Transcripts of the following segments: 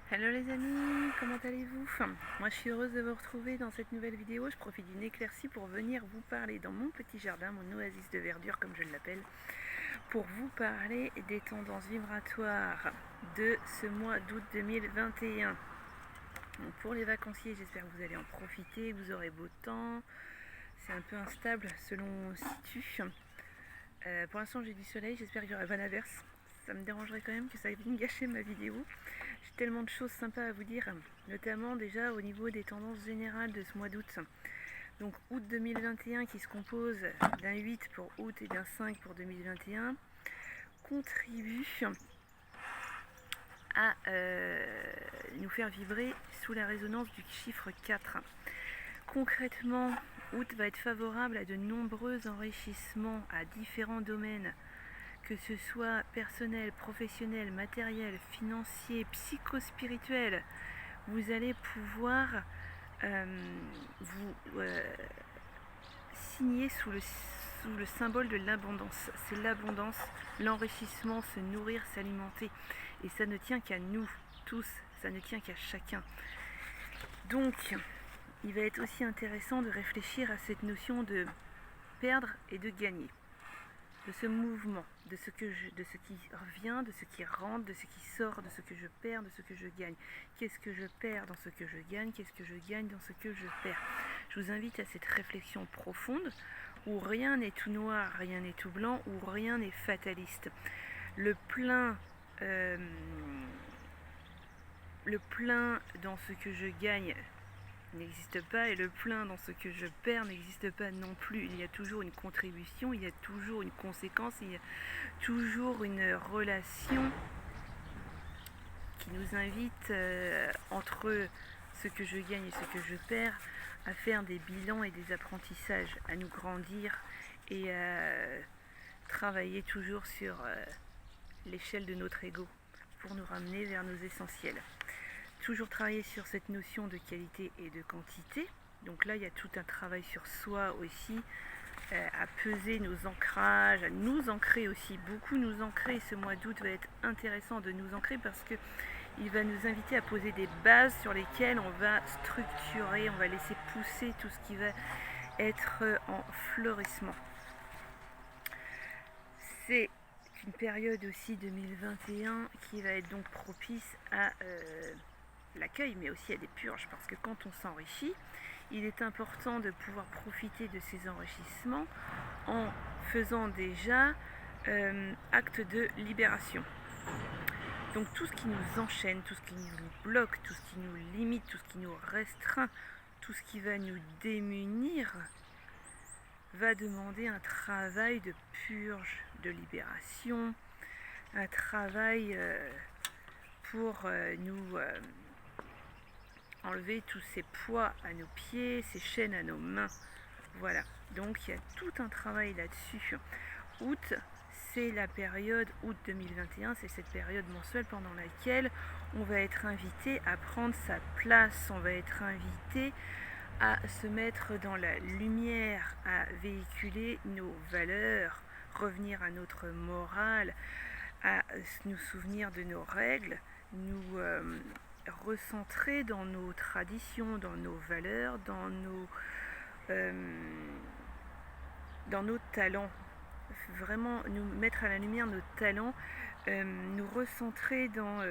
Hello les amis, comment allez-vous? Moi je suis heureuse de vous retrouver dans cette nouvelle vidéo. Je profite d'une éclaircie pour venir vous parler dans mon petit jardin, mon oasis de verdure comme je l'appelle, pour vous parler des tendances vibratoires de ce mois d'août 2021. Donc pour les vacanciers, j'espère que vous allez en profiter, que vous aurez beau temps. C'est un peu instable selon où on se situe. Pour l'instant j'ai du soleil, j'espère qu'il y aura pas d'averse. Ça me dérangerait quand même que ça vienne gâcher ma vidéo. J'ai tellement de choses sympas à vous dire, notamment déjà au niveau des tendances générales de ce mois d'août. Donc août 2021 qui se compose d'un 8 pour août et d'un 5 pour 2021 contribue à nous faire vibrer sous la résonance du chiffre 4. Concrètement, août va être favorable à de nombreux enrichissements à différents domaines, que ce soit personnel, professionnel, matériel, financier, psychospirituel. Vous allez pouvoir vous signer sous le symbole de l'abondance. C'est l'abondance, l'enrichissement, se nourrir, s'alimenter. Et ça ne tient qu'à nous tous, ça ne tient qu'à chacun. Donc, il va être aussi intéressant de réfléchir à cette notion de perdre et de gagner, de ce mouvement, de ce qui revient, de ce qui rentre, de ce qui sort, de ce que je perds, de ce que je gagne. Qu'est-ce que je perds dans ce que je gagne? Qu'est-ce que je gagne dans ce que je perds? Je vous invite à cette réflexion profonde où rien n'est tout noir, rien n'est tout blanc, où rien n'est fataliste. Le plein dans ce que je gagne n'existe pas, et le plein dans ce que je perds n'existe pas non plus. Il y a toujours une contribution, il y a toujours une conséquence, il y a toujours une relation qui nous invite entre ce que je gagne et ce que je perds à faire des bilans et des apprentissages, à nous grandir et à travailler toujours sur l'échelle de notre ego pour nous ramener vers nos essentiels. Toujours travailler sur cette notion de qualité et de quantité. Donc là, il y a tout un travail sur soi aussi, à peser nos ancrages, à nous ancrer aussi, beaucoup nous ancrer. Ce mois d'août va être intéressant de nous ancrer parce que il va nous inviter à poser des bases sur lesquelles on va structurer, on va laisser pousser tout ce qui va être en fleurissement. C'est une période aussi 2021 qui va être donc propice à l'accueil, mais aussi à des purges, parce que quand on s'enrichit, il est important de pouvoir profiter de ces enrichissements en faisant déjà acte de libération. Donc tout ce qui nous enchaîne, tout ce qui nous bloque, tout ce qui nous limite, tout ce qui nous restreint, tout ce qui va nous démunir, va demander un travail de purge, de libération, un travail pour nous enlever tous ces poids à nos pieds, ces chaînes à nos mains. Voilà, donc il y a tout un travail là-dessus. Août, c'est la période, août 2021, c'est cette période mensuelle pendant laquelle on va être invité à prendre sa place, on va être invité à se mettre dans la lumière, à véhiculer nos valeurs, revenir à notre morale, à nous souvenir de nos règles, nous recentrer dans nos traditions, dans nos valeurs, dans nos talents, vraiment nous mettre à la lumière nos talents, nous recentrer dans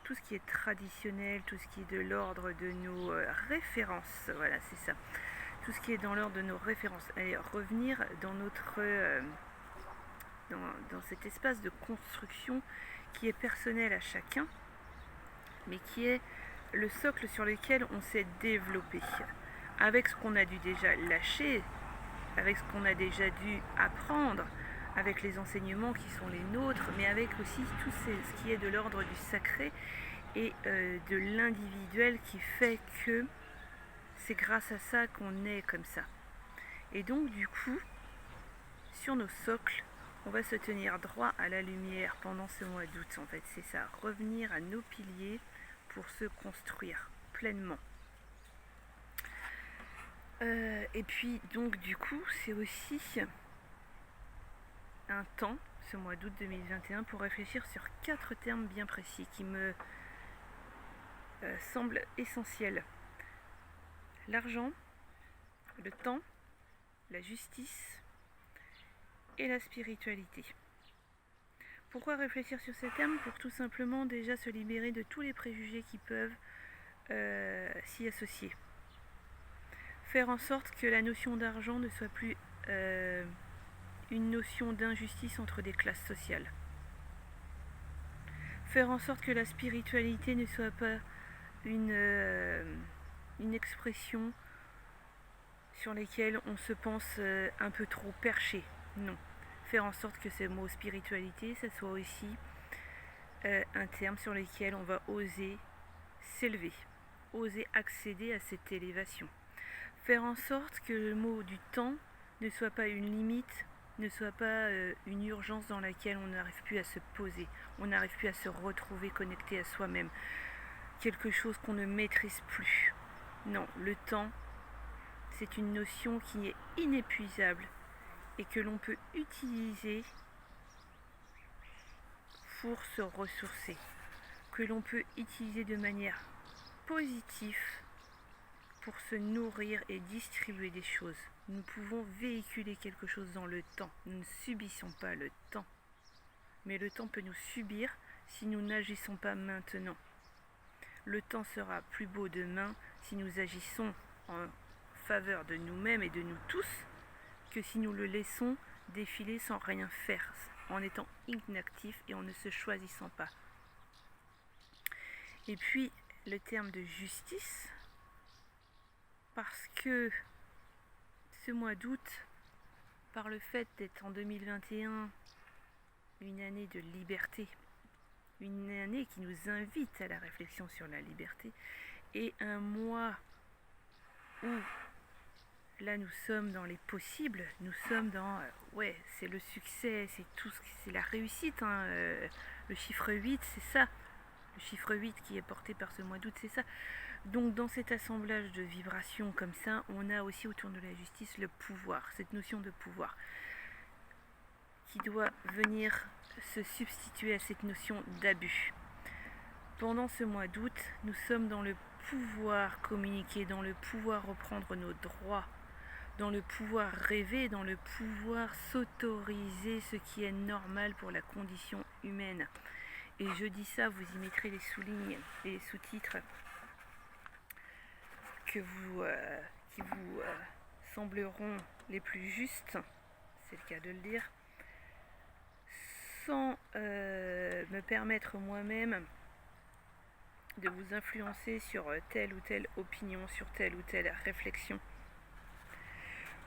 tout ce qui est traditionnel, tout ce qui est de l'ordre de nos références, voilà c'est ça, tout ce qui est dans l'ordre de nos références, et revenir dans notre dans cet espace de construction qui est personnel à chacun, mais qui est le socle sur lequel on s'est développé, avec ce qu'on a dû déjà lâcher, avec ce qu'on a déjà dû apprendre, avec les enseignements qui sont les nôtres, mais avec aussi tout ce qui est de l'ordre du sacré et de l'individuel, qui fait que c'est grâce à ça qu'on est comme ça. Et donc du coup, sur nos socles, on va se tenir droit à la lumière pendant ce mois d'août. En fait, c'est ça, revenir à nos piliers pour se construire pleinement. Et puis donc du coup, c'est aussi un temps, ce mois d'août 2021, pour réfléchir sur 4 termes bien précis qui me semblent essentiels. L'argent, le temps, la justice et la spiritualité. Pourquoi réfléchir sur ces termes? Pour tout simplement déjà se libérer de tous les préjugés qui peuvent s'y associer. Faire en sorte que la notion d'argent ne soit plus une notion d'injustice entre des classes sociales. Faire en sorte que la spiritualité ne soit pas une expression sur lesquelles on se pense un peu trop perché. Non. Faire en sorte que ce mot spiritualité, ça soit aussi un terme sur lequel on va oser s'élever, oser accéder à cette élévation. Faire en sorte que le mot du temps ne soit pas une limite, ne soit pas une urgence dans laquelle on n'arrive plus à se poser, on n'arrive plus à se retrouver connecté à soi-même, quelque chose qu'on ne maîtrise plus. Non, le temps, c'est une notion qui est inépuisable et que l'on peut utiliser pour se ressourcer, que l'on peut utiliser de manière positive pour se nourrir et distribuer des choses. Nous pouvons véhiculer quelque chose dans le temps. Nous ne subissons pas le temps. Mais le temps peut nous subir si nous n'agissons pas maintenant. Le temps sera plus beau demain si nous agissons en faveur de nous-mêmes et de nous tous que si nous le laissons défiler sans rien faire, en étant inactif et en ne se choisissant pas. Et puis, le terme de justice, parce que ce mois d'août, par le fait d'être en 2021, une année de liberté, une année qui nous invite à la réflexion sur la liberté, et un mois où là nous sommes dans les possibles, nous sommes dans c'est le succès, c'est tout, c'est la réussite, le chiffre 8, c'est ça, le chiffre 8 qui est porté par ce mois d'août, c'est ça. Donc dans cet assemblage de vibrations comme ça, on a aussi autour de la justice le pouvoir, cette notion de pouvoir qui doit venir se substituer à cette notion d'abus. Pendant ce mois d'août, nous sommes dans le pouvoir communiquer, dans le pouvoir reprendre nos droits, dans le pouvoir rêver, dans le pouvoir s'autoriser ce qui est normal pour la condition humaine. Et je dis ça, vous y mettrez les sous-lignes et les sous-titres qui vous sembleront les plus justes, c'est le cas de le dire, sans me permettre moi-même de vous influencer sur telle ou telle opinion, sur telle ou telle réflexion.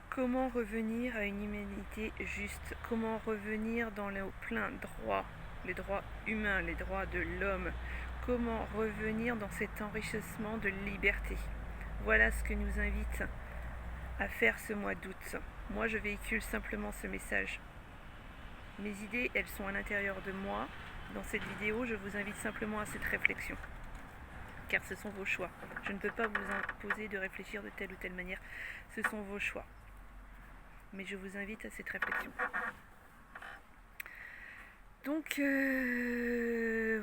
Comment revenir à une humanité juste? Comment revenir dans les pleins droits, les droits humains, les droits de l'homme? Comment revenir dans cet enrichissement de liberté? Voilà ce que nous invite à faire ce mois d'août. Moi, je véhicule simplement ce message. Mes idées, elles sont à l'intérieur de moi. Dans cette vidéo, je vous invite simplement à cette réflexion. Car ce sont vos choix. Je ne peux pas vous imposer de réfléchir de telle ou telle manière. Ce sont vos choix. Mais je vous invite à cette réflexion. Donc,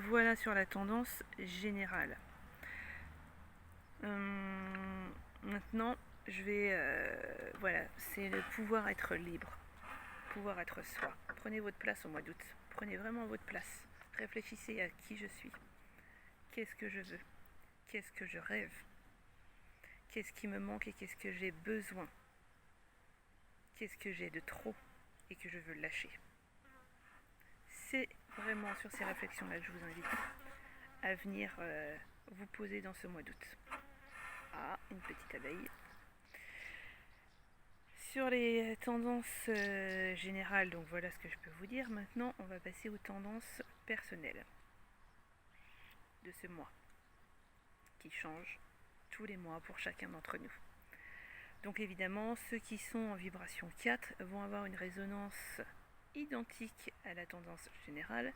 voilà sur la tendance générale. Maintenant, je vais... voilà, c'est le pouvoir être libre. Pouvoir être soi. Prenez votre place au mois d'août. Prenez vraiment votre place. Réfléchissez à qui je suis. Qu'est-ce que je veux? Qu'est-ce que je rêve? Qu'est-ce qui me manque et qu'est-ce que j'ai besoin? Qu'est-ce que j'ai de trop et que je veux lâcher? C'est vraiment sur ces réflexions-là que je vous invite à venir vous poser dans ce mois d'août. Ah, une petite abeille. Sur les tendances générales, donc voilà ce que je peux vous dire. Maintenant, on va passer aux tendances personnelles de ce mois, qui changent tous les mois pour chacun d'entre nous. Donc évidemment, ceux qui sont en vibration 4 vont avoir une résonance identique à la tendance générale,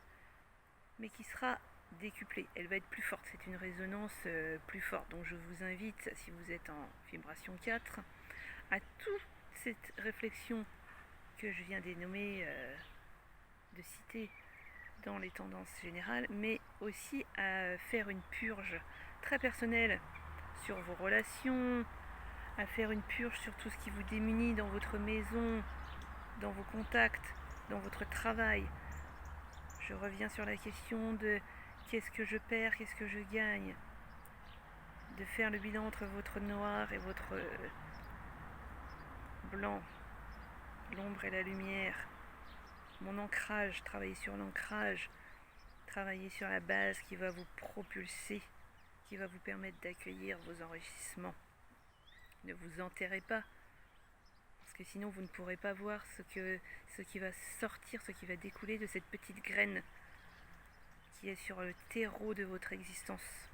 mais qui sera décuplée. Elle va être plus forte, c'est une résonance plus forte. Donc je vous invite, si vous êtes en vibration 4, à toute cette réflexion que je viens de nommer, de citer dans les tendances générales, mais aussi à faire une purge, très personnel sur vos relations, à faire une purge sur tout ce qui vous démunit dans votre maison, dans vos contacts, dans votre travail. Je reviens sur la question de qu'est-ce que je perds, qu'est-ce que je gagne. De faire le bilan entre votre noir et votre blanc, l'ombre et la lumière. Mon ancrage, travailler sur l'ancrage, travailler sur la base qui va vous propulser, qui va vous permettre d'accueillir vos enrichissements. Ne vous enterrez pas, parce que sinon vous ne pourrez pas voir ce qui va sortir, ce qui va découler de cette petite graine qui est sur le terreau de votre existence.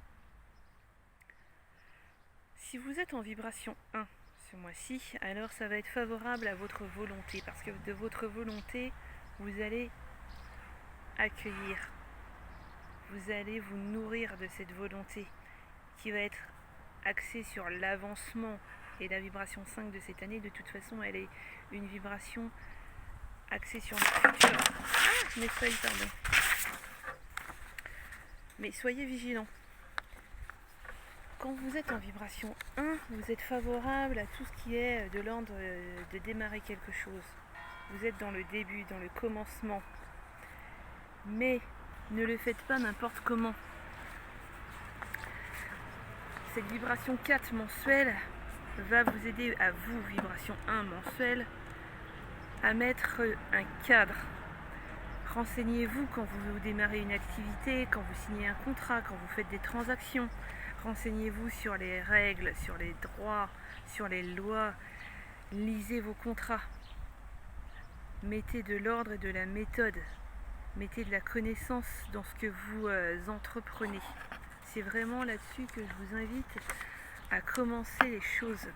Si vous êtes en vibration 1 ce mois-ci, alors ça va être favorable à votre volonté, parce que de votre volonté, vous allez accueillir, vous allez vous nourrir de cette volonté qui va être axée sur l'avancement. Et la vibration 5 de cette année, de toute façon, elle est une vibration axée sur le futur. Ah, mes feuilles, pardon. Mais soyez vigilants. Quand vous êtes en vibration 1, vous êtes favorable à tout ce qui est de l'ordre de démarrer quelque chose. Vous êtes dans le début, dans le commencement. Mais ne le faites pas n'importe comment. Cette vibration 4 mensuelle va vous aider à vous, vibration 1 mensuelle, à mettre un cadre. Renseignez-vous quand vous démarrez une activité, quand vous signez un contrat, quand vous faites des transactions. Renseignez-vous sur les règles, sur les droits, sur les lois. Lisez vos contrats. Mettez de l'ordre et de la méthode. Mettez de la connaissance dans ce que vous entreprenez. C'est vraiment là-dessus que je vous invite à commencer les choses.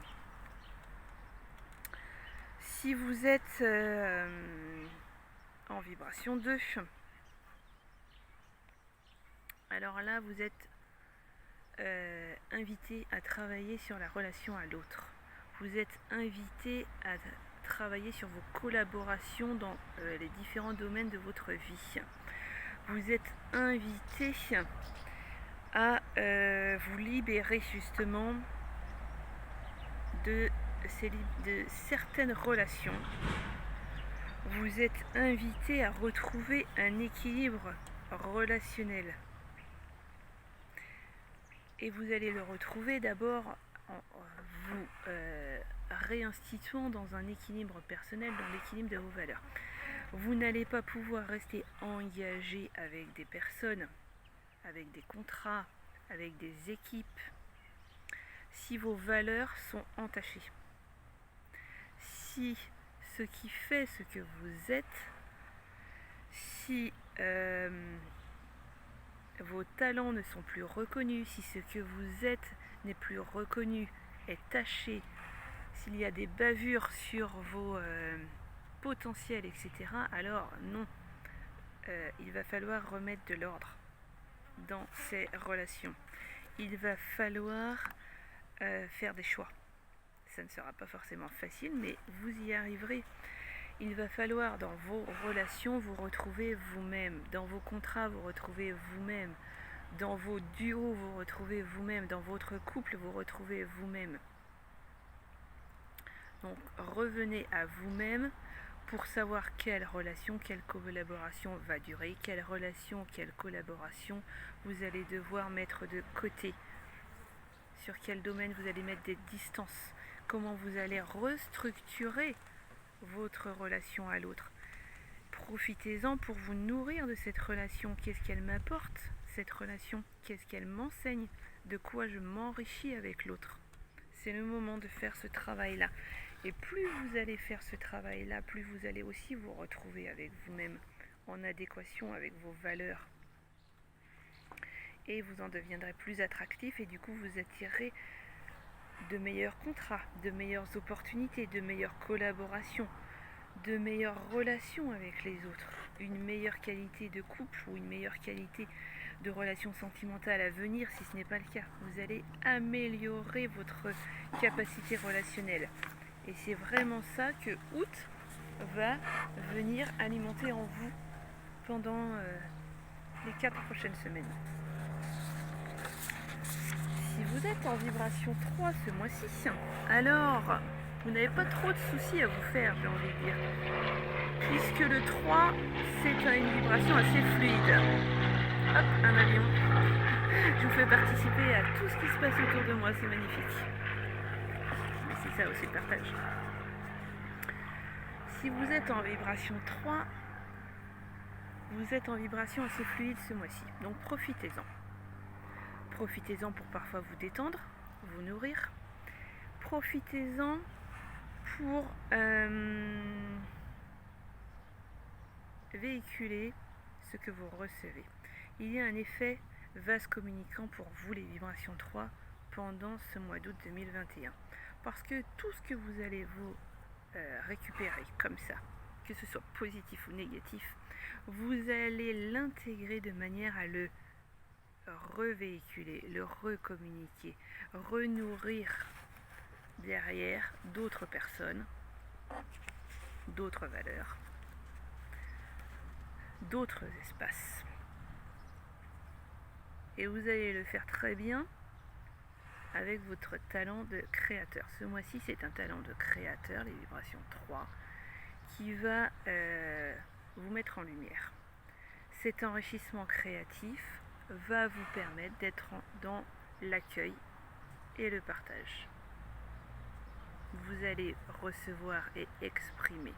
Si vous êtes en vibration 2, alors là vous êtes invité à travailler sur la relation à l'autre. Vous êtes invité à travailler sur vos collaborations dans les différents domaines de votre vie. Vous êtes invité à vous libérer justement de certaines relations. Vous êtes invité à retrouver un équilibre relationnel. Et vous allez le retrouver d'abord en vous réinstituant dans un équilibre personnel, dans l'équilibre de vos valeurs. Vous n'allez pas pouvoir rester engagé avec des personnes, avec des contrats, avec des équipes, si vos valeurs sont entachées. Si ce qui fait ce que vous êtes, si vos talents ne sont plus reconnus, si ce que vous êtes n'est plus reconnu, est taché, s'il y a des bavures sur vos potentiels, etc., alors non, il va falloir remettre de l'ordre dans ces relations. Il va falloir faire des choix. Ça ne sera pas forcément facile, mais vous y arriverez. Il va falloir dans vos relations vous retrouver vous-même, dans vos contrats vous retrouver vous-même, dans vos duos vous retrouver vous-même, dans votre couple vous retrouver vous-même. Donc revenez à vous-même pour savoir quelle relation, quelle collaboration va durer, quelle relation, quelle collaboration vous allez devoir mettre de côté, sur quel domaine vous allez mettre des distances, comment vous allez restructurer votre relation à l'autre. Profitez-en pour vous nourrir de cette relation. Qu'est-ce qu'elle m'apporte, cette relation? Qu'est-ce qu'elle m'enseigne? De quoi je m'enrichis avec l'autre? C'est le moment de faire ce travail-là. Et plus vous allez faire ce travail-là, plus vous allez aussi vous retrouver avec vous-même, en adéquation avec vos valeurs. Et vous en deviendrez plus attractif et du coup vous attirerez de meilleurs contrats, de meilleures opportunités, de meilleures collaborations, de meilleures relations avec les autres, une meilleure qualité de couple ou une meilleure qualité de relation sentimentale à venir si ce n'est pas le cas. Vous allez améliorer votre capacité relationnelle. Et c'est vraiment ça que août va venir alimenter en vous pendant les 4 prochaines semaines. vous êtes en vibration 3 ce mois-ci, alors vous n'avez pas trop de soucis à vous faire, j'ai envie de dire. Puisque le 3, c'est une vibration assez fluide. Hop, un avion. Je vous fais participer à tout ce qui se passe autour de moi, c'est magnifique. Mais c'est ça aussi le partage. Si vous êtes en vibration 3, vous êtes en vibration assez fluide ce mois-ci. Donc profitez-en. Profitez-en pour parfois vous détendre, vous nourrir. Profitez-en pour véhiculer ce que vous recevez. Il y a un effet vase communicant pour vous, les vibrations 3, pendant ce mois d'août 2021. Parce que tout ce que vous allez vous récupérer comme ça, que ce soit positif ou négatif, vous allez l'intégrer de manière à le revéhiculer, le recommuniquer, renourrir derrière d'autres personnes, d'autres valeurs, d'autres espaces. Et vous allez le faire très bien avec votre talent de créateur. Ce mois-ci, c'est un talent de créateur, les vibrations 3, qui va vous mettre en lumière. Cet enrichissement créatif va vous permettre d'être dans l'accueil et le partage. Vous allez recevoir et exprimer.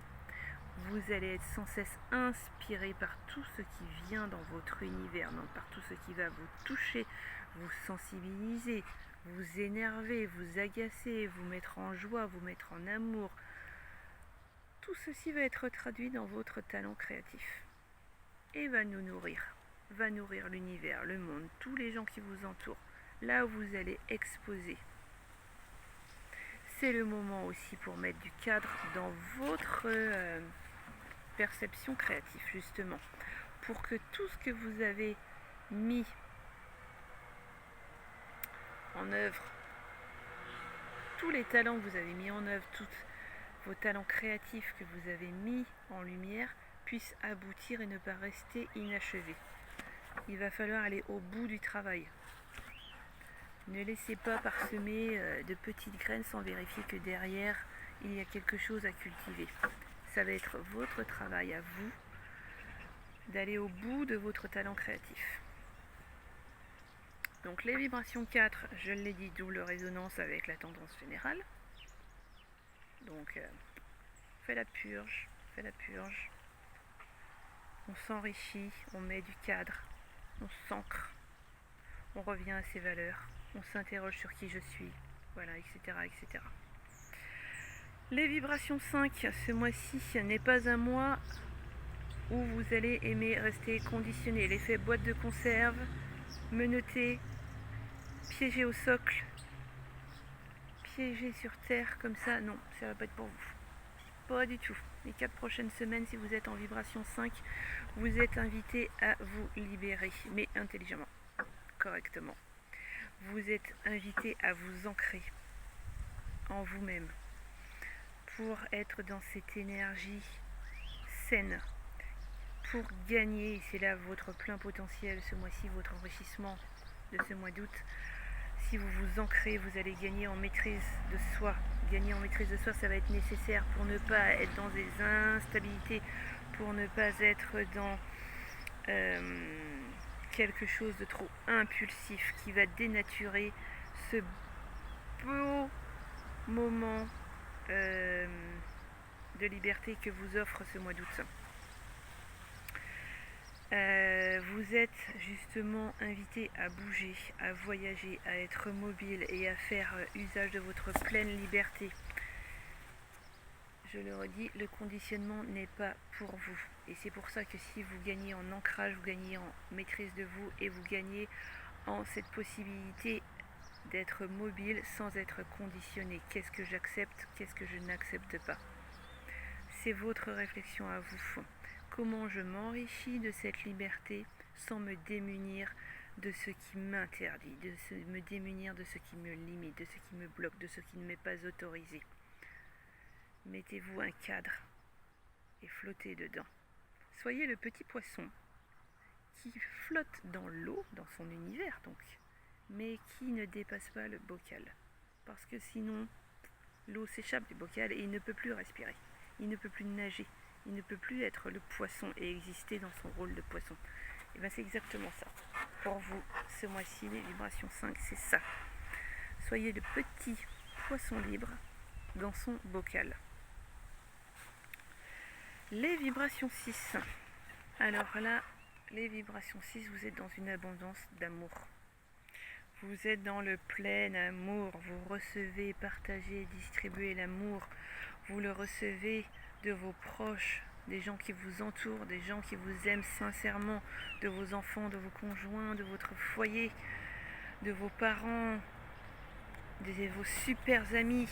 Vous allez être sans cesse inspiré par tout ce qui vient dans votre univers, donc par tout ce qui va vous toucher, vous sensibiliser, vous énerver, vous agacer, vous mettre en joie, vous mettre en amour. Tout ceci va être traduit dans votre talent créatif et va nous nourrir, va nourrir l'univers, le monde, tous les gens qui vous entourent. Là où vous allez exposer. C'est le moment aussi pour mettre du cadre dans votre perception créative, justement, pour que tout ce que vous avez mis en œuvre, tous les talents que vous avez mis en œuvre, tous vos talents créatifs que vous avez mis en lumière, puissent aboutir et ne pas rester inachevés. Il va falloir aller au bout du travail. Ne laissez pas parsemer de petites graines sans vérifier que derrière, il y a quelque chose à cultiver. Ça va être votre travail à vous d'aller au bout de votre talent créatif. Donc les vibrations 4, je l'ai dit, double résonance avec la tendance générale. Donc fais la purge. On s'enrichit, on met du cadre, on s'ancre, on revient à ses valeurs, on s'interroge sur qui je suis, voilà, etc., etc. Les vibrations 5, ce mois-ci n'est pas un mois où vous allez aimer rester conditionné. L'effet boîte de conserve, menotté, piégé au socle, piégé sur terre comme ça, non, ça va pas être pour vous. Pas du tout. Les 4 prochaines semaines, si vous êtes en vibration 5, vous êtes invité à vous libérer, mais intelligemment, correctement. Vous êtes invité à vous ancrer en vous-même pour être dans cette énergie saine, pour gagner, c'est là votre plein potentiel ce mois-ci, votre enrichissement de ce mois d'août. Si vous vous ancrez, vous allez gagner en maîtrise de soi. Gagner en maîtrise de soi, ça va être nécessaire pour ne pas être dans des instabilités, pour ne pas être dans quelque chose de trop impulsif qui va dénaturer ce beau moment de liberté que vous offre ce mois d'août. Vous êtes justement invité à bouger, à voyager, à être mobile et à faire usage de votre pleine liberté. Je le redis, le conditionnement n'est pas pour vous. Et c'est pour ça que si vous gagnez en ancrage, vous gagnez en maîtrise de vous et vous gagnez en cette possibilité d'être mobile sans être conditionné. Qu'est-ce que j'accepte, qu'est-ce que je n'accepte pas? C'est votre réflexion à vous. Comment je m'enrichis de cette liberté sans me démunir de ce qui m'interdit, me démunir de ce qui me limite, de ce qui me bloque, de ce qui ne m'est pas autorisé. Mettez-vous un cadre et flottez dedans. Soyez le petit poisson qui flotte dans l'eau, dans son univers donc, mais qui ne dépasse pas le bocal. Parce que sinon, l'eau s'échappe du bocal et il ne peut plus respirer. Il ne peut plus nager. Il ne peut plus être le poisson et exister dans son rôle de poisson. Et bien c'est exactement ça. Pour vous, ce mois-ci, les vibrations 5, c'est ça. Soyez le petit poisson libre dans son bocal. Les vibrations 6. Alors là, les vibrations 6, vous êtes dans une abondance d'amour. Vous êtes dans le plein amour. Vous recevez, partagez, distribuez l'amour. Vous le recevez de vos proches, des gens qui vous entourent, des gens qui vous aiment sincèrement, de vos enfants, de vos conjoints, de votre foyer, de vos parents, de vos super amis.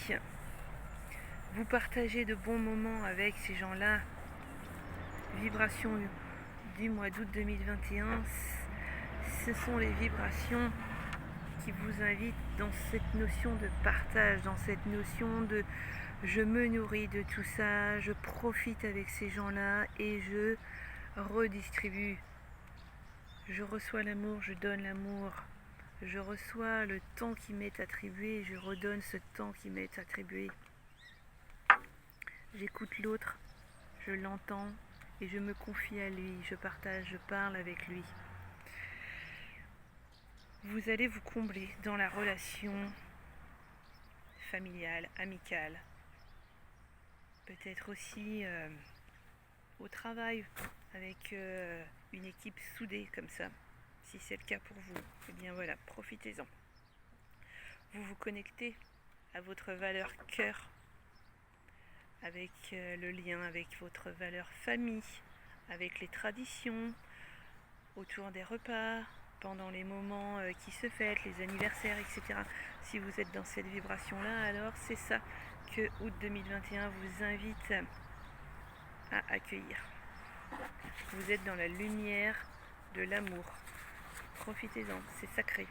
Vous partagez de bons moments avec ces gens-là. Vibrations du mois d'août 2021, ce sont les vibrations qui vous invitent dans cette notion de partage, dans cette notion de je me nourris de tout ça, je profite avec ces gens-là et je redistribue. Je reçois l'amour, je donne l'amour. Je reçois le temps qui m'est attribué, je redonne ce temps qui m'est attribué. J'écoute l'autre, je l'entends et je me confie à lui, je partage, je parle avec lui. Vous allez vous combler dans la relation familiale, amicale, peut-être aussi au travail avec une équipe soudée comme ça. Si c'est le cas pour vous, eh bien voilà, profitez-en. Vous vous connectez à votre valeur cœur, avec le lien avec votre valeur famille, avec les traditions, autour des repas, pendant les moments qui se fêtent, les anniversaires, etc. Si vous êtes dans cette vibration-là, alors c'est ça que août 2021 vous invite à accueillir. Vous êtes dans la lumière de l'amour. Profitez-en, c'est sacré.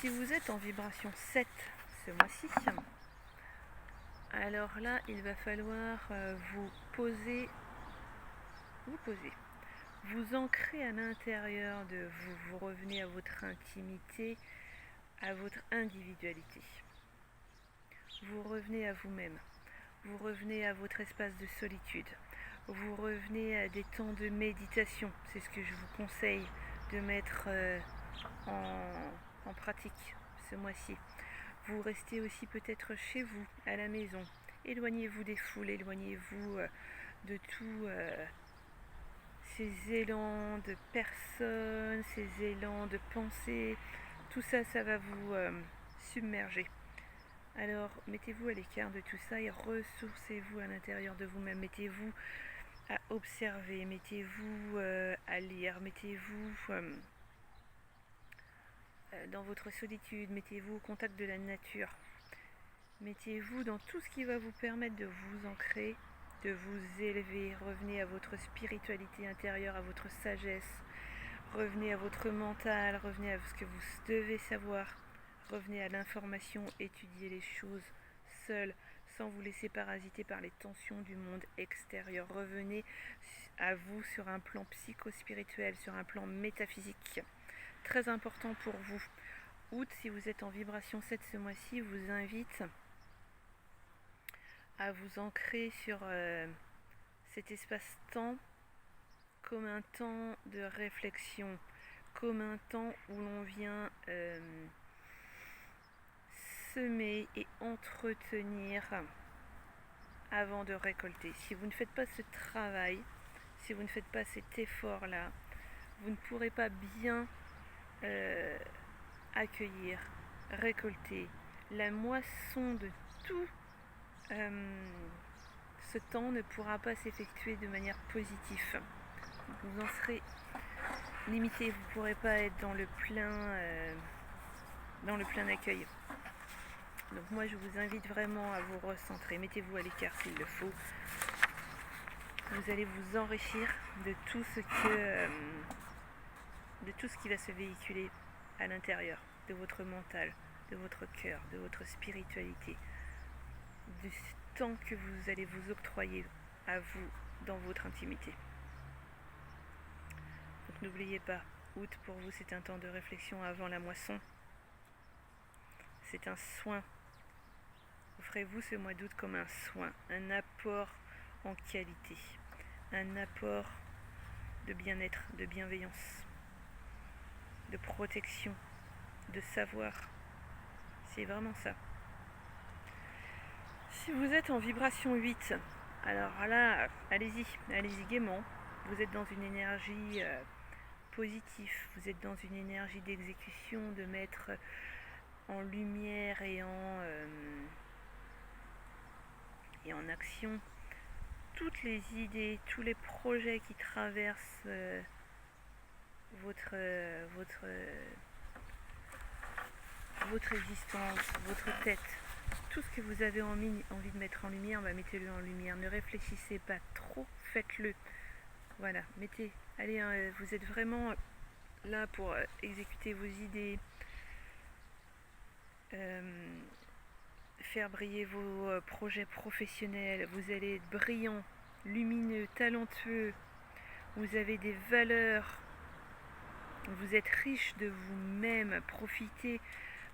Si vous êtes en vibration 7 ce mois-ci, alors là, il va falloir vous poser, vous ancrer à l'intérieur de vous, vous revenez à votre intimité, à votre individualité. Vous revenez à vous-même, vous revenez à votre espace de solitude, vous revenez à des temps de méditation. C'est ce que je vous conseille de mettre en pratique ce mois-ci. Vous restez aussi peut-être chez vous, à la maison. Éloignez-vous des foules, éloignez-vous de tous ces élans de personnes, ces élans de pensées. Tout ça, ça va vous submerger. Alors, mettez-vous à l'écart de tout ça et ressourcez-vous à l'intérieur de vous-même. Mettez-vous à observer, mettez-vous à lire, mettez-vous dans votre solitude, mettez-vous au contact de la nature. Mettez-vous dans tout ce qui va vous permettre de vous ancrer, de vous élever. Revenez à votre spiritualité intérieure, à votre sagesse. Revenez à votre mental, revenez à ce que vous devez savoir. Revenez à l'information, étudiez les choses seul, sans vous laisser parasiter par les tensions du monde extérieur. Revenez à vous sur un plan psychospirituel, sur un plan métaphysique. Très important pour vous. Août, si vous êtes en vibration 7 ce mois-ci, vous invite à vous ancrer sur cet espace-temps comme un temps de réflexion, comme un temps où l'on vient semer et entretenir avant de récolter. Si vous ne faites pas ce travail, si vous ne faites pas cet effort-là, vous ne pourrez pas bien accueillir, récolter la moisson de tout. Ce temps ne pourra pas s'effectuer de manière positive. Vous en serez limité, vous ne pourrez pas être dans le plein accueil. Donc moi je vous invite vraiment à vous recentrer, mettez-vous à l'écart s'il le faut. Vous allez vous enrichir de tout ce qui va se véhiculer à l'intérieur de votre mental, de votre cœur, de votre spiritualité, du temps que vous allez vous octroyer à vous dans votre intimité. Donc n'oubliez pas, Août, pour vous, c'est un temps de réflexion avant la moisson. C'est un soin. Offrez-vous ce mois d'août comme un soin, un apport en qualité, un apport de bien-être, de bienveillance, de protection, de savoir. C'est vraiment ça. Si vous êtes en vibration 8, alors là, allez-y gaiement. Vous êtes dans une énergie positive, vous êtes dans une énergie d'exécution, de mettre en lumière et en action toutes les idées, tous les projets qui traversent votre existence, votre tête. Tout ce que vous avez envie de mettre en lumière, mettez-le en lumière. Ne réfléchissez pas trop, faites-le. Voilà, allez, vous êtes vraiment là pour exécuter vos idées, faire briller vos projets professionnels. Vous allez être brillant, lumineux, talentueux. Vous avez des valeurs. Vous êtes riche de vous-même. Profitez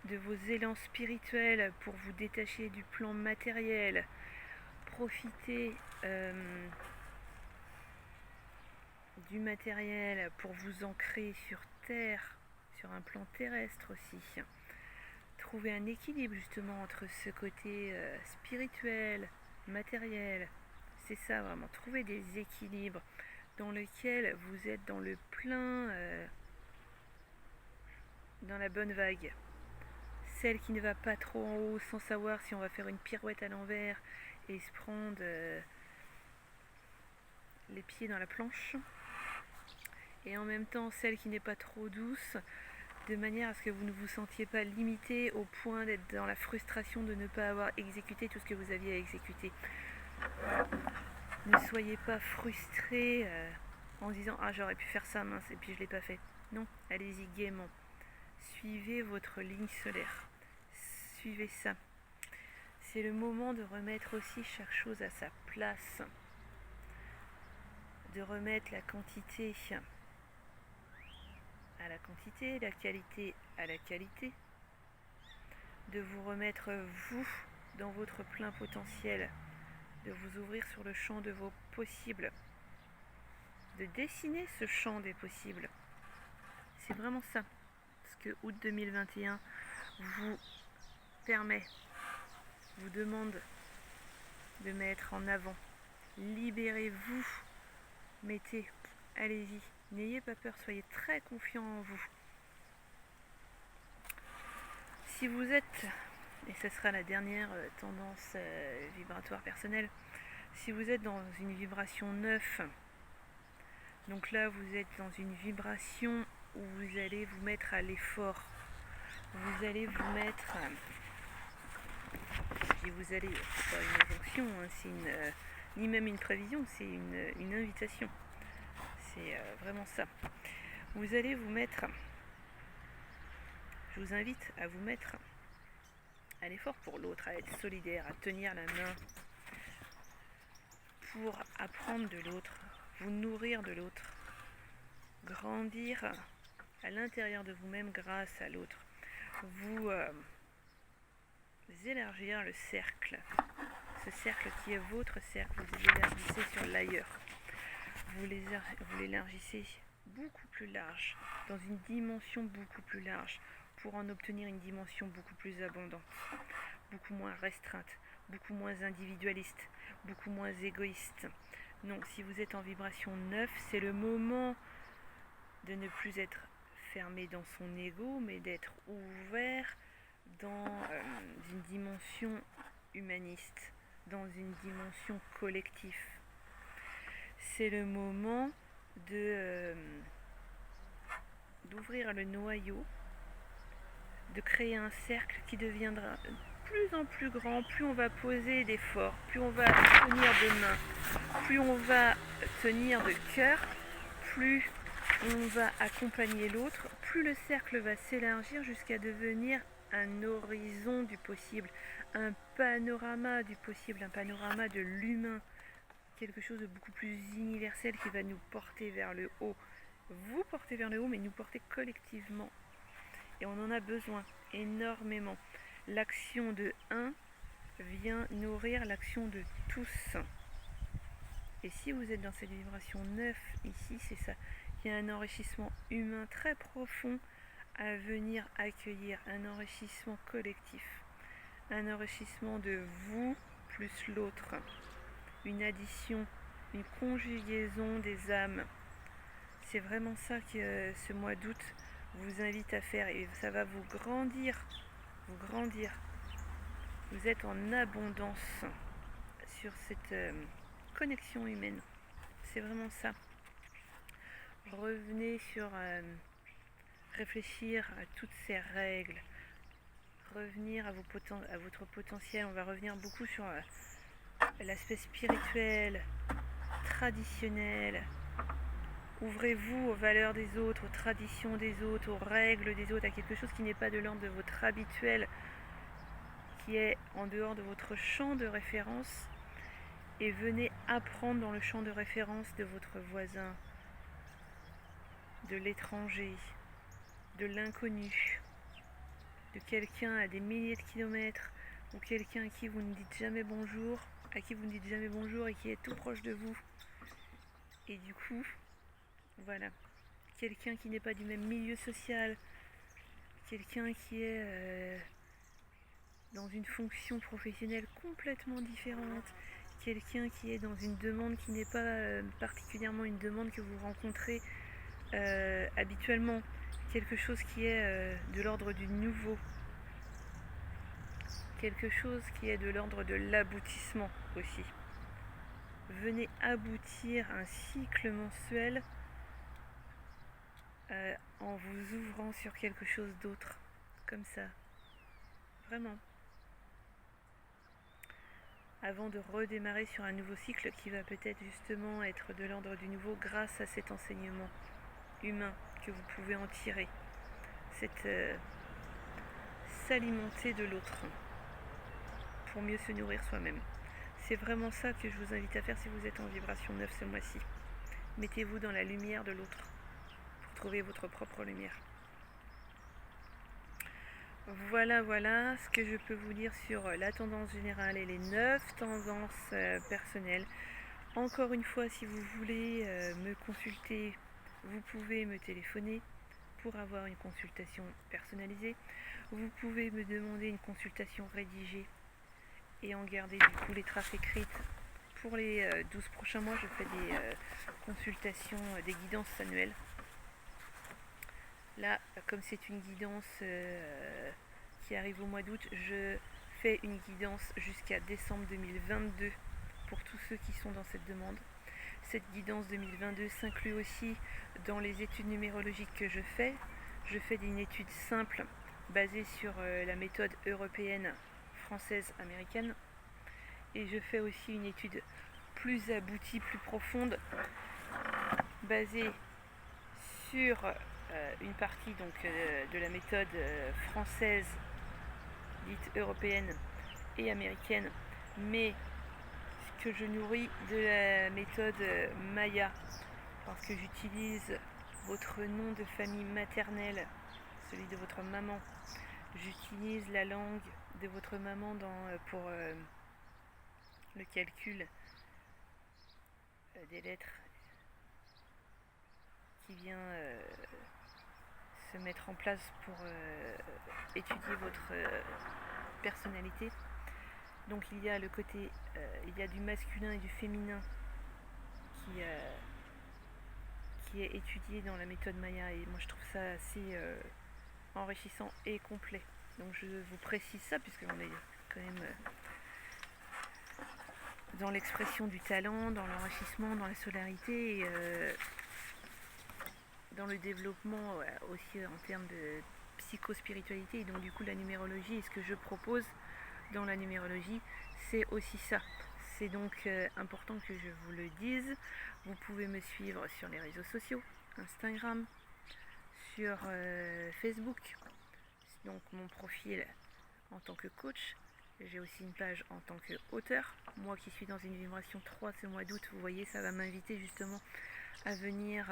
de vos élans spirituels pour vous détacher du plan matériel. Profitez du matériel pour vous ancrer sur terre, sur un plan terrestre aussi. Trouver un équilibre justement entre ce côté spirituel, matériel. C'est ça vraiment, trouver des équilibres dans lesquels vous êtes dans le plein, dans la bonne vague. Celle qui ne va pas trop en haut sans savoir si on va faire une pirouette à l'envers et se prendre les pieds dans la planche. Et en même temps celle qui n'est pas trop douce, de manière à ce que vous ne vous sentiez pas limité au point d'être dans la frustration de ne pas avoir exécuté tout ce que vous aviez à exécuter. Ne soyez pas frustré en disant « Ah, j'aurais pu faire ça, mince, et puis je ne l'ai pas fait ». Non, allez-y gaiement. Suivez votre ligne solaire. Suivez ça. C'est le moment de remettre aussi chaque chose à sa place. De remettre la quantité à la quantité, la qualité à la qualité. De vous remettre vous dans votre plein potentiel. De vous ouvrir sur le champ de vos possibles. De dessiner ce champ des possibles. C'est vraiment ça. Parce que août 2021 vous permet, vous demande de mettre en avant. Libérez-vous. Mettez, allez-y. N'ayez pas peur, soyez très confiant en vous. Si vous êtes, et ce sera la dernière tendance vibratoire personnelle, si vous êtes dans une vibration 9, donc là vous êtes dans une vibration où vous allez vous mettre à l'effort. Vous allez vous mettre, et vous allez, c'est pas une injonction, hein, c'est ni même une prévision, c'est une invitation. C'est vraiment ça. Vous allez vous mettre, je vous invite à vous mettre à l'effort pour l'autre, à être solidaire, à tenir la main, pour apprendre de l'autre, vous nourrir de l'autre, grandir à l'intérieur de vous-même grâce à l'autre, vous élargir le cercle, ce cercle qui est votre cercle, vous l'élargissez sur l'ailleurs. Vous l'élargissez beaucoup plus large, dans une dimension beaucoup plus large, pour en obtenir une dimension beaucoup plus abondante, beaucoup moins restreinte, beaucoup moins individualiste, beaucoup moins égoïste. Non, si vous êtes en vibration 9, c'est le moment de ne plus être fermé dans son ego, mais d'être ouvert dans une dimension humaniste, dans une dimension collective. C'est le moment d'ouvrir le noyau, de créer un cercle qui deviendra de plus en plus grand, plus on va poser d'efforts, plus on va tenir de main, plus on va tenir de cœur, plus on va accompagner l'autre, plus le cercle va s'élargir jusqu'à devenir un horizon du possible, un panorama du possible, un panorama de l'humain, quelque chose de beaucoup plus universel qui va nous porter vers le haut, vous porter vers le haut, mais nous porter collectivement. Et on en a besoin énormément. L'action de un vient nourrir l'action de tous. Et si vous êtes dans cette vibration 9, ici, c'est ça. Il y a un enrichissement humain très profond à venir accueillir, un enrichissement collectif, un enrichissement de vous plus l'autre, une addition, une conjugaison des âmes. C'est vraiment ça que ce mois d'août vous invite à faire et ça va vous grandir, vous grandir. Vous êtes en abondance sur cette connexion humaine. C'est vraiment ça. Revenez sur réfléchir à toutes ces règles, revenir à votre potentiel. On va revenir beaucoup sur l'aspect spirituel, traditionnel. Ouvrez-vous aux valeurs des autres, aux traditions des autres, aux règles des autres, à quelque chose qui n'est pas de l'ordre de votre habituel, qui est en dehors de votre champ de référence, et venez apprendre dans le champ de référence de votre voisin, de l'étranger, de l'inconnu, de quelqu'un à des milliers de kilomètres, ou quelqu'un à qui vous ne dites jamais bonjour, et qui est tout proche de vous. Et du coup, voilà, quelqu'un qui n'est pas du même milieu social, quelqu'un qui est dans une fonction professionnelle complètement différente, quelqu'un qui est dans une demande qui n'est pas particulièrement une demande que vous rencontrez habituellement, quelque chose qui est de l'ordre du nouveau, quelque chose qui est de l'ordre de l'aboutissement aussi. Venez aboutir un cycle mensuel en vous ouvrant sur quelque chose d'autre, comme ça, vraiment. Avant de redémarrer sur un nouveau cycle qui va peut-être justement être de l'ordre du nouveau grâce à cet enseignement humain que vous pouvez en tirer, cette s'alimenter de l'autre pour mieux se nourrir soi-même. C'est vraiment ça que je vous invite à faire si vous êtes en vibration 9 ce mois-ci. Mettez-vous dans la lumière de l'autre pour trouver votre propre lumière. Voilà ce que je peux vous dire sur la tendance générale et les 9 tendances personnelles. Encore une fois, si vous voulez me consulter, vous pouvez me téléphoner pour avoir une consultation personnalisée. Vous pouvez me demander une consultation rédigée et en garder du coup les traces écrites. Pour les 12 prochains mois, je fais des consultations, des guidances annuelles. Là, comme c'est une guidance qui arrive au mois d'août, je fais une guidance jusqu'à décembre 2022 pour tous ceux qui sont dans cette demande. Cette guidance 2022 s'inclut aussi dans les études numérologiques que je fais. Je fais une étude simple basée sur la méthode européenne, française, américaine. Et je fais aussi une étude plus aboutie, plus profonde, basée sur une partie donc, de la méthode française, dite européenne et américaine, mais que je nourris de la méthode Maya, parce que j'utilise votre nom de famille maternelle, celui de votre maman. J'utilise la langue de votre maman pour le calcul des lettres qui vient se mettre en place pour étudier votre personnalité. Donc il y a le côté, il y a du masculin et du féminin qui est étudié dans la méthode Maya, et moi je trouve ça assez enrichissant et complet. Donc je vous précise ça puisqu'on est quand même dans l'expression du talent, dans l'enrichissement, dans la solarité, et dans le développement aussi en termes de psychospiritualité. Et donc du coup la numérologie, et ce que je propose dans la numérologie, c'est aussi ça. C'est donc important que je vous le dise. Vous pouvez me suivre sur les réseaux sociaux, Instagram, sur Facebook, donc mon profil en tant que coach. J'ai aussi une page en tant qu'auteur. Moi qui suis dans une vibration 3 ce mois d'août, vous voyez, ça va m'inviter justement à venir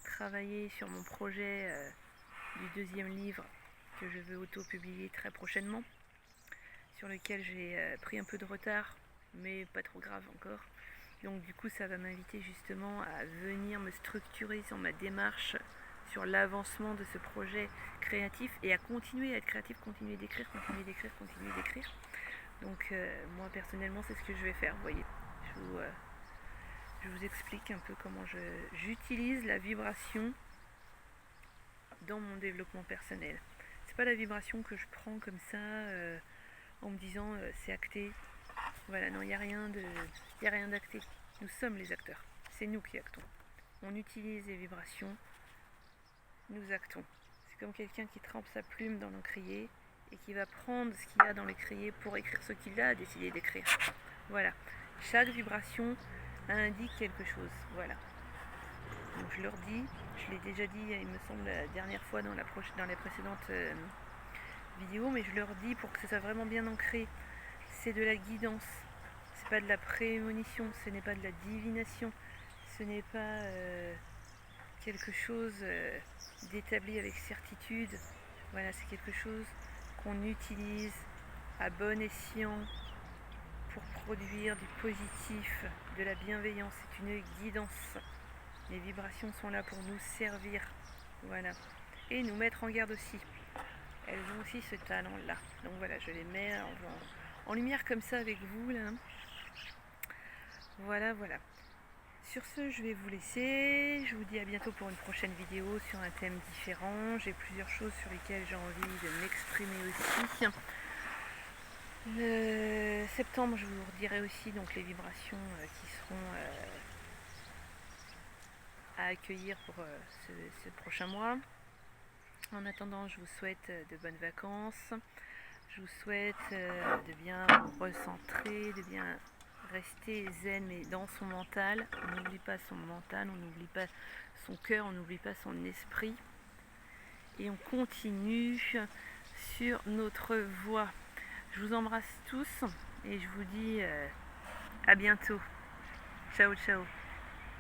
travailler sur mon projet du deuxième livre que je veux auto-publier très prochainement, sur lequel j'ai pris un peu de retard, mais pas trop grave encore. Donc du coup ça va m'inviter justement à venir me structurer sur ma démarche, sur l'avancement de ce projet créatif et à continuer à être créatif, continuer d'écrire. Donc moi personnellement c'est ce que je vais faire, vous voyez. Je vous explique un peu comment j'utilise la vibration dans mon développement personnel. C'est pas la vibration que je prends comme ça en me disant c'est acté. Voilà, non, il n'y a rien d'acté. Nous sommes les acteurs. C'est nous qui actons. On utilise les vibrations, nous actons. C'est comme quelqu'un qui trempe sa plume dans l'encrier et qui va prendre ce qu'il y a dans l'écrier pour écrire ce qu'il a décidé d'écrire. Voilà. Chaque vibration indique quelque chose. Voilà. Donc je leur dis, je l'ai déjà dit, il me semble, la dernière fois dans les précédentes vidéos, mais je leur dis pour que ça soit vraiment bien ancré, c'est de la guidance, c'est pas de la prémonition, ce n'est pas de la divination, ce n'est pas quelque chose d'établi avec certitude. Voilà, c'est quelque chose qu'on utilise à bon escient pour produire du positif, de la bienveillance. C'est une guidance. Les vibrations sont là pour nous servir, voilà, et nous mettre en garde aussi. Elles ont aussi ce talent-là. Donc voilà, je les mets en lumière comme ça avec vous là. Voilà. Sur ce, je vais vous laisser. Je vous dis à bientôt pour une prochaine vidéo sur un thème différent. J'ai plusieurs choses sur lesquelles j'ai envie de m'exprimer aussi. Le septembre, je vous redirai aussi donc les vibrations qui seront à accueillir pour ce prochain mois. En attendant, je vous souhaite de bonnes vacances. Je vous souhaite de bien vous recentrer, de bien rester zen, mais dans son mental. On n'oublie pas son mental, on n'oublie pas son cœur, on n'oublie pas son esprit. Et on continue sur notre voie. Je vous embrasse tous et je vous dis à bientôt. Ciao, ciao.